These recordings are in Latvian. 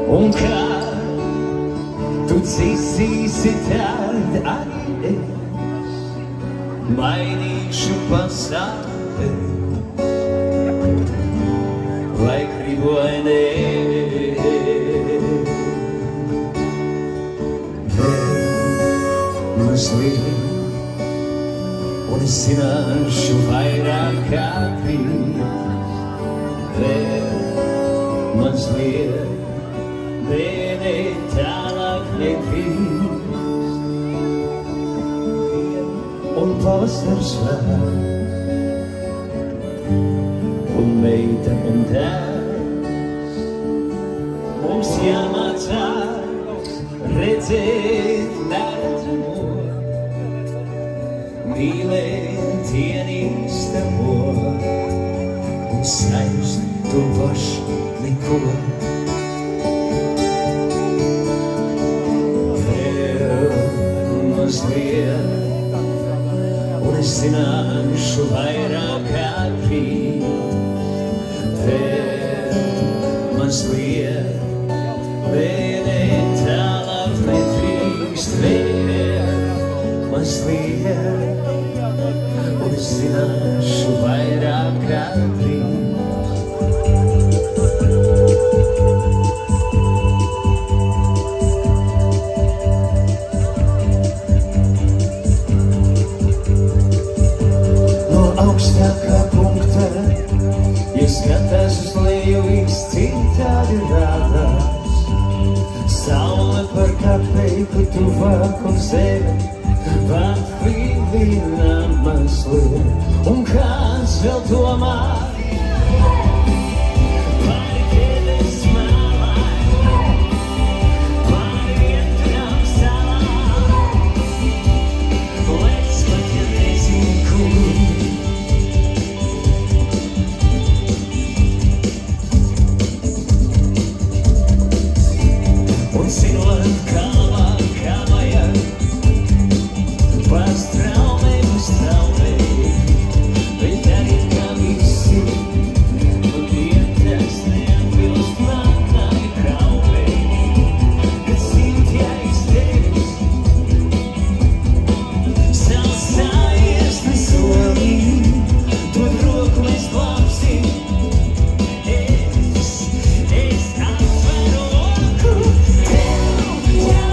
Un kā tu cīsīsi, tad arī es mainīšu pasauli, vai gribu vai nē. Vēl mazliet, un es zināšu vairāk kā brīd. Vēl mazliet, bēnē tālāk nekrīt. Un pavasars vēl, un meita un tēvs. Mums jāmācās redzēt neredzamo, mīlēt ienīstamo un sajust to pašu neko. Vēl mazliet, un es zināšu vairāk kā brīd. Vēl mazliet, bēnē tālāk nedrīkst. Vēl mazliet, un es zināšu vairāk kā brīd. Augstākā punktā, ja skatās uz leju, viss citādi rādās. Saule par kapeiku tuvāk un zeme pat vīvina mazliet. Un kāds vēl domā par tevis malā, par vienam salā. Lec pat ja nezin kur, zinot, kā labāk, kā vajag, pēc traumēm uz traumēm, bet darīt kā visi, un vietas neatbilst manai traumēm. Kad simt jāiztevis, salsājies nesolī, dod roku mēs glābsim. Es atveru roku. Yeah.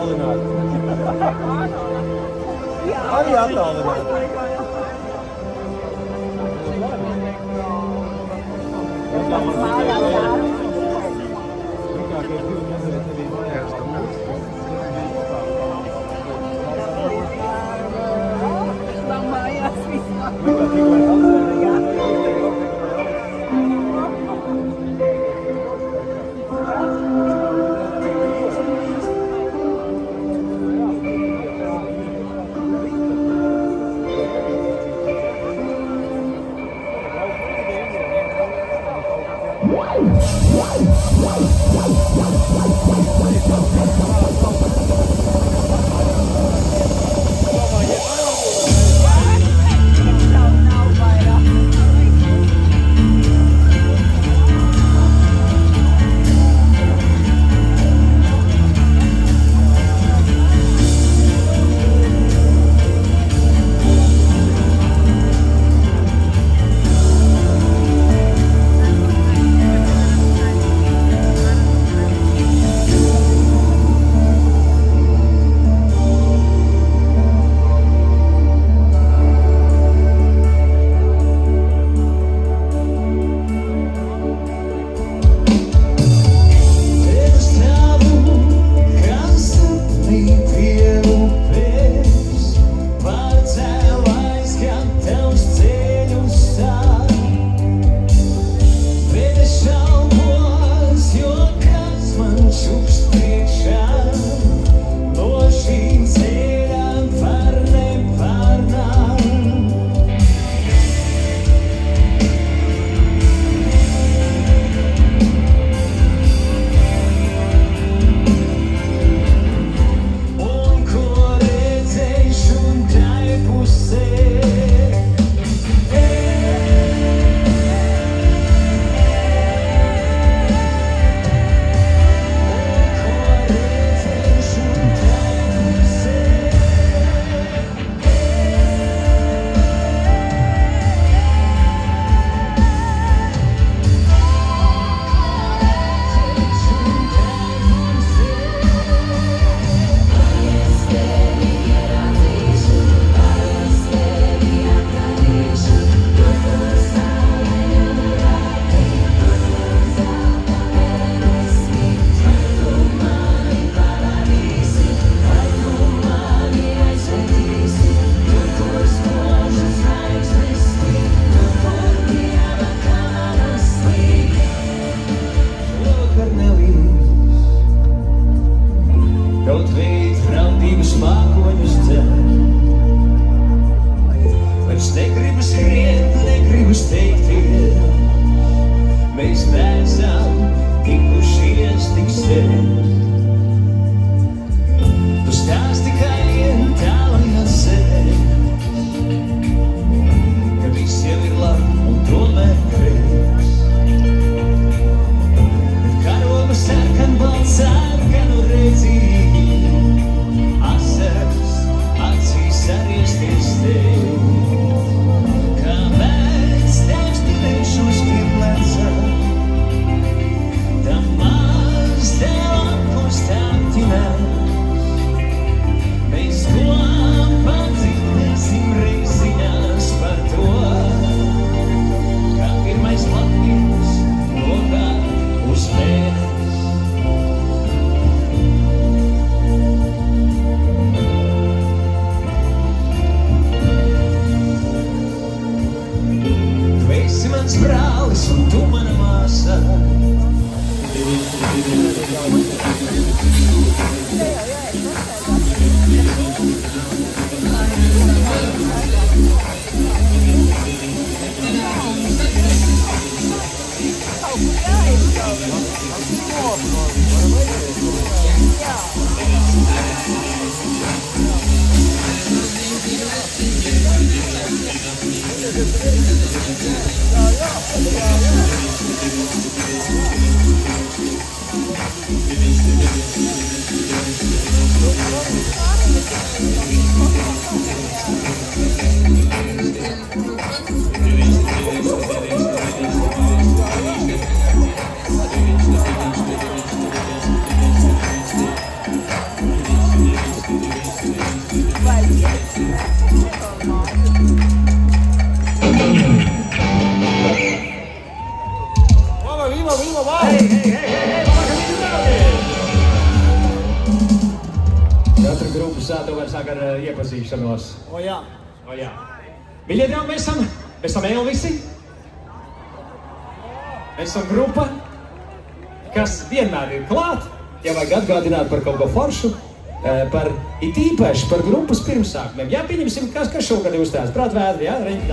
attālināti. Arī attālināti. Vila, vai! Hei, labvakar, mīļi draugi! Katra grupa tomēr sāk ar iepazīšanos. O jā. O jā. Mīļie draugi, mēs esam Elvisi. Mēs esam grupa, kas vienmēr ir klāt, ja vajag atgādināt par kaut ko foršu, it īpaši par grupas pirmsākumiem. Jā, pieņemsim, kas šogad ir uzstājās. Prāt vēdri, jā, reņģi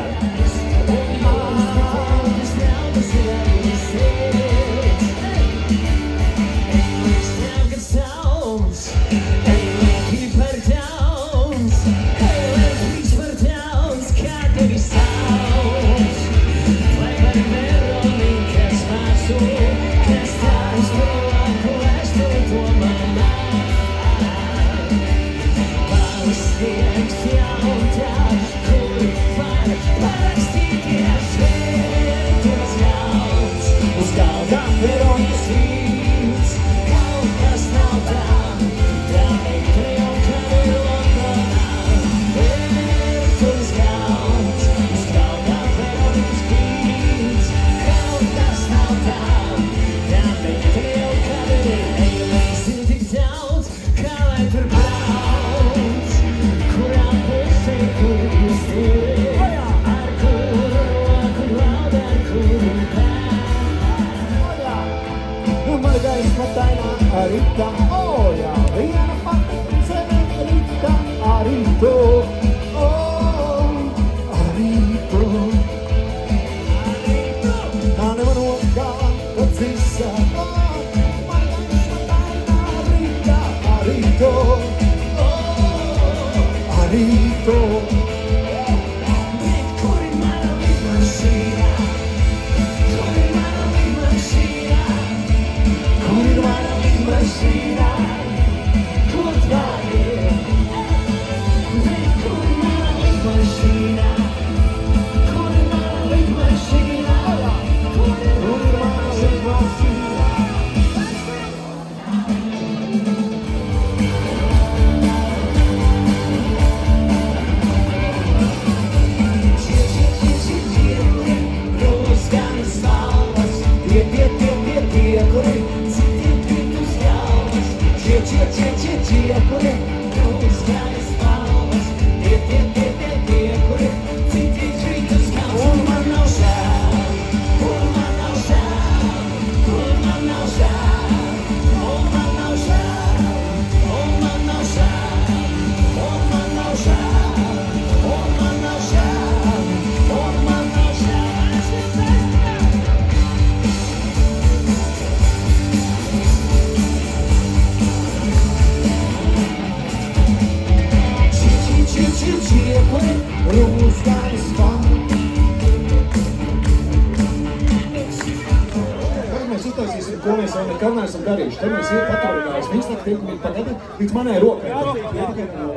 Rita, oh jā, viena pati zeme Rita, arī to, arī to. Tā nevar nokāt, kad cisa, man gaisma tainā Rita, arī to, arī to. Bet kur ir mana lidmašīna? Kur ir mana lidmašīna? Kur ir mana lidmašīna? Kur tā ir? Bet kur ir mana lidmašīna? Kur ir mana lidmašīna? Kur ir mana lidmašīna? Ko mēs vēl nekad neesam darījuši. Tad mēs paturētājus mīkstāk tiekumīgi pagadi līdz manai rokai.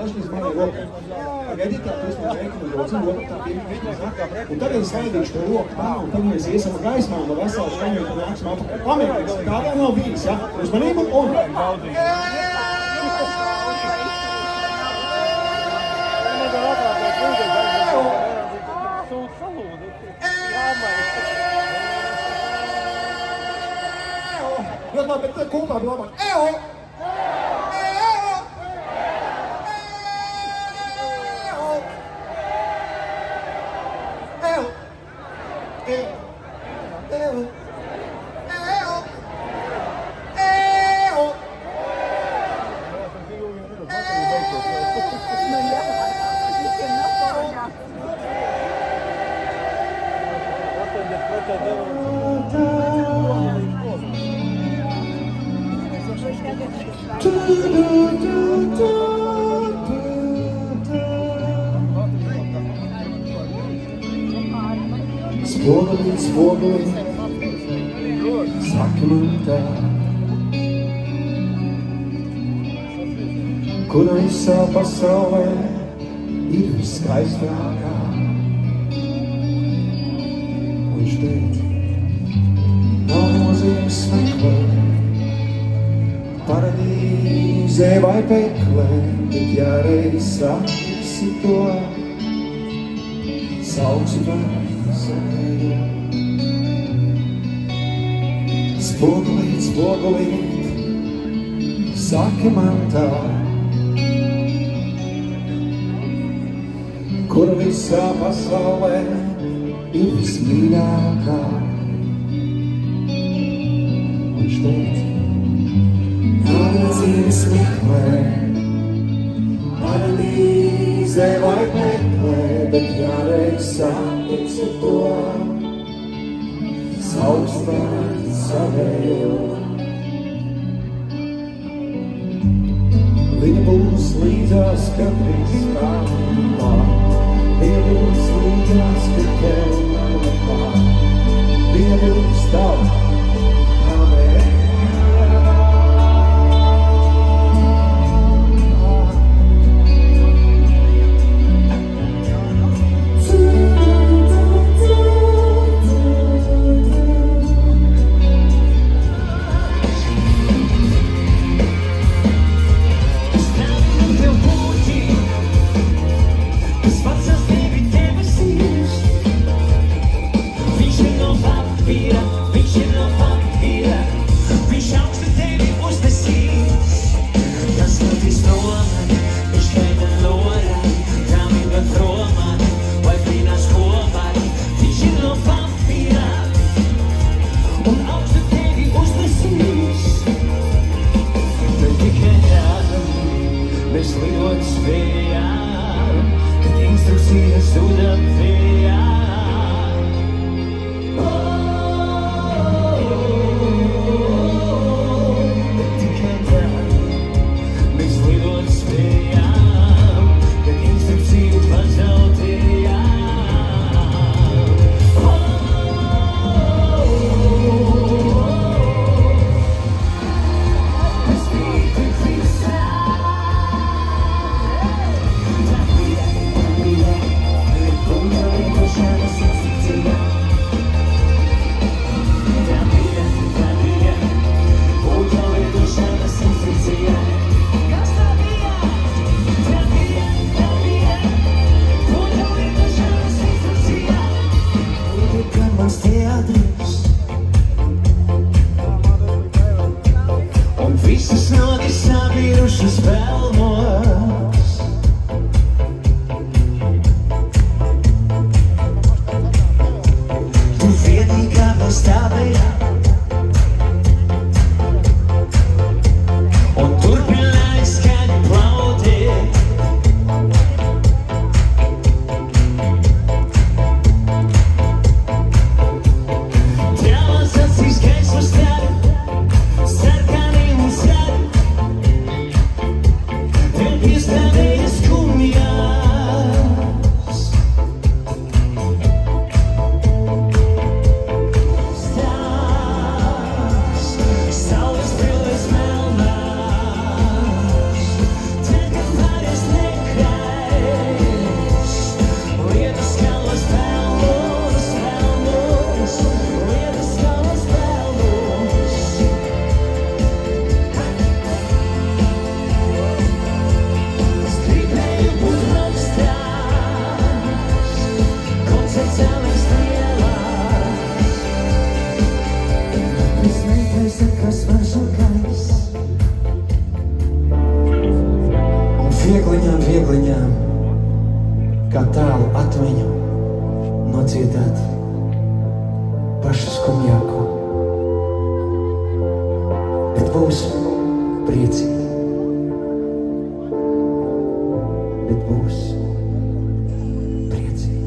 Līdz manai rokai. Pagadiet tā, jūs man veikumu roci, roka tā pirmā. Un tagad es laidīšu to roku tā, un tad mēs iesim gaismā no veselu skaņu, un nāksim apakaļ. Pamēģinās, tā vēl nav bijis, ja? Uzmanību un... Ļoti labi, bet kopā bija labāk. Eo! Eo! Eo! Eo! Eo! Eo! Eo! Spoguli, spoguli, saki man tā, kura visā pasaulē ir viskaistākā. Viņš teica, nav nozīmes meklēt paradīzē vai peklē, bet ja reiz satiksi to, sauksi vairs. Spogulīt, spogulīt, saki man tā, kur visā pasaulē ir vismīļākā. Viņš teica, kādā dzīves meklē, paradīzē vai meklē, bet kādreiz satiksi to, saustāt savējo. Viņa būs līdzās, kad viss pārmā, viņa būs līdzās, kad tev nav nekā, viņa būs tava, amen. Viekliņām, kā tālu atmiņu, nocietāt pašu skumjāko. Bet būs priecīgi, bet būs priecīgi.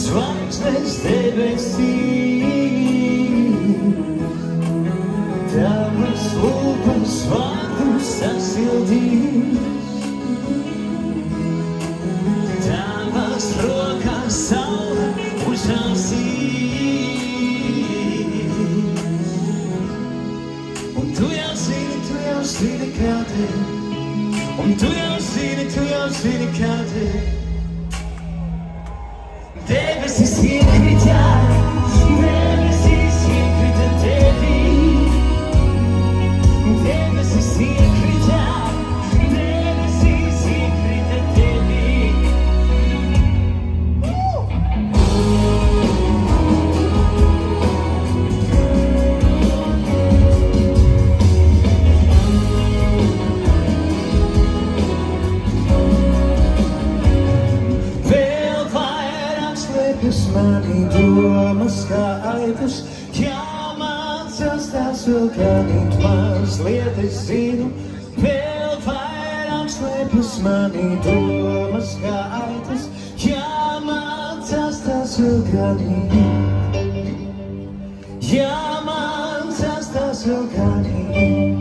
zvaigznes debesīs, tavas lūpas vārdus sasildīs, tavas rokās saule uzrausīs. Un tu jau zini, kā te, un tu jau zini, kā te. Debesis iekrita tevī, debesis iekrita tevī. Mani domas kā aitas, jāmācās tās vēl ganīt mazliet, es zinu. Vēl vairāk slēpjas mani domas kā aitas, jāmācās tās vēl ganīt. Jāmācās tās vēl ganīt.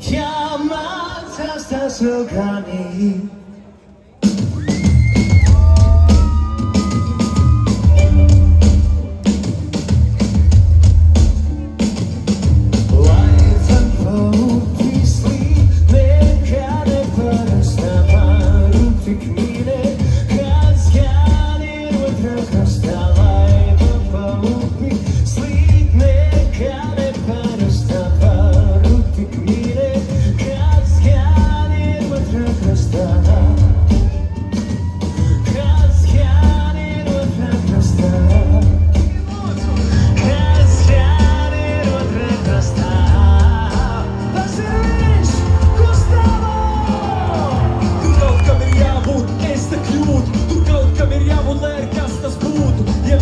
Jāmācās tās vēl ganīt. Tur kaut kam ir jābūt, lai kas tas būtu. Ja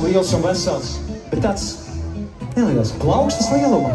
esmu liels un vesels, bet tāds neliels plaukstas lielumā.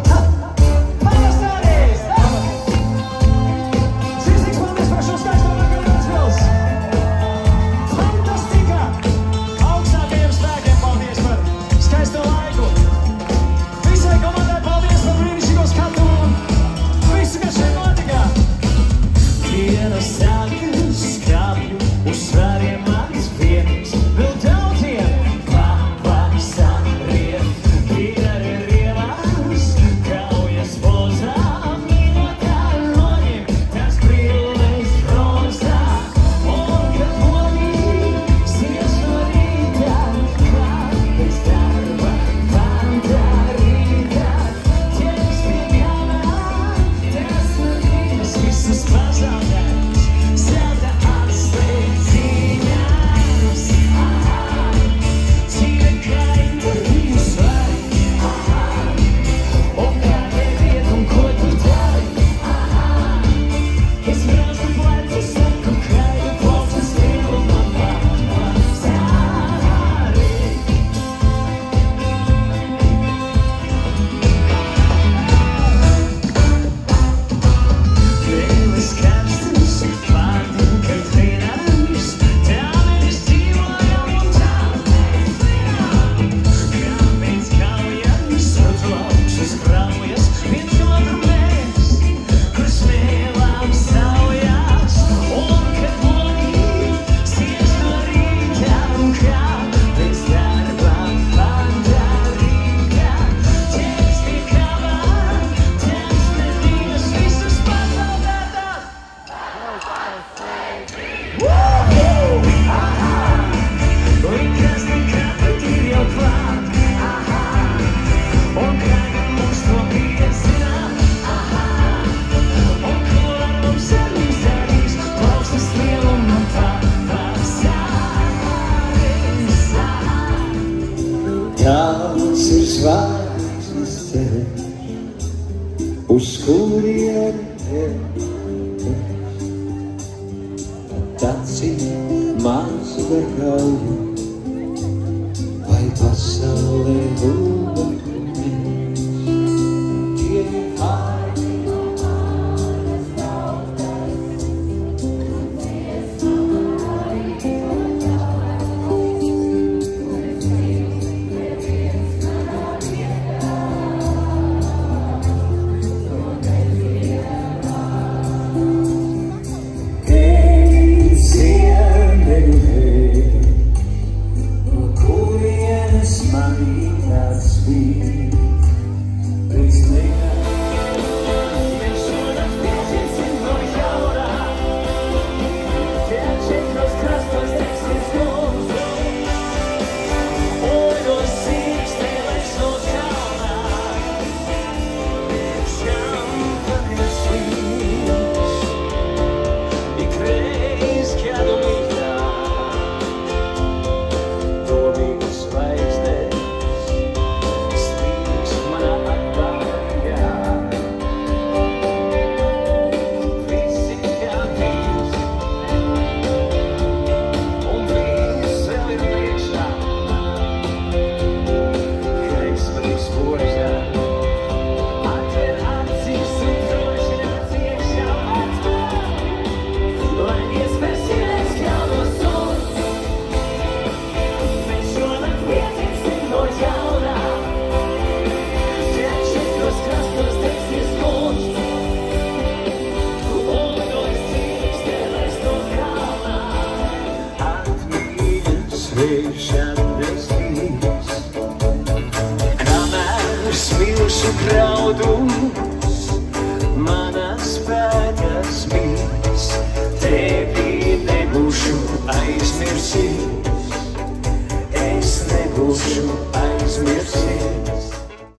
Tās ir zvaigznes ceļš, uz kuriem tāds ir mans var kauju, vai pasaulē būtu mēs. Tie pāri no manas tautas, mēs nomāri Kamēr smilšu graudu